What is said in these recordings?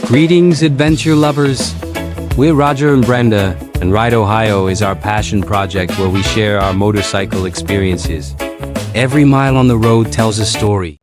Greetings, adventure lovers. We're Roger and Brenda, and Ride Ohio is our passion project where we share our motorcycle experiences. Every mile on the road tells a story.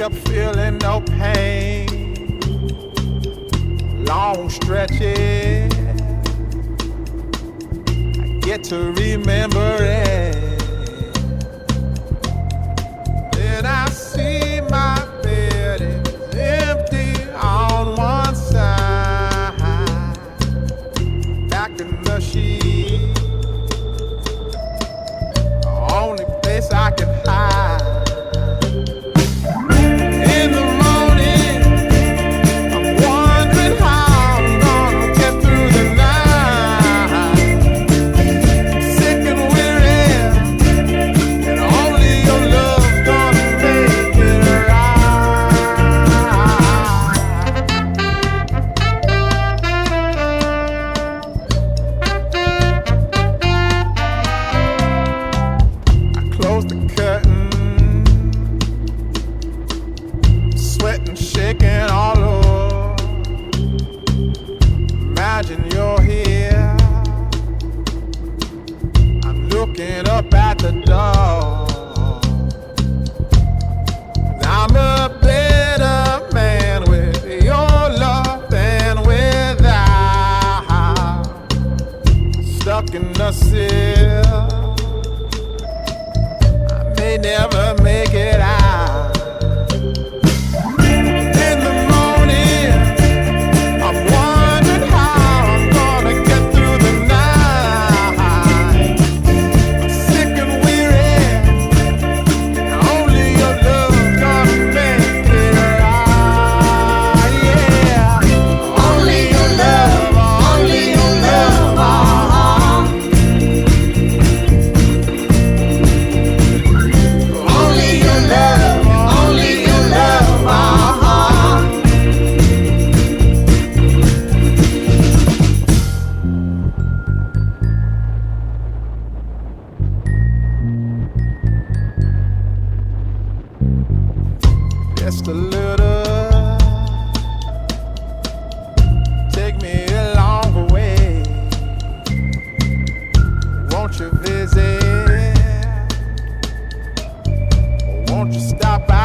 wake up feeling no pain. Long stretches, I get to remember it. Then I see my bed is empty on one side. Back in the sheet, the only place I can hide. Looking up at the door, I'm a better man with your love than without. Stuck in the sill, I may never make it out. In the morning, I'm wondering how I'm gonna get through the night. Sick and weary, and only your love gonna make it right. Yeah, only your love, only your love. Only your love, only your love. Just a little, take me along the way. Won't you visit? Won't you stop by?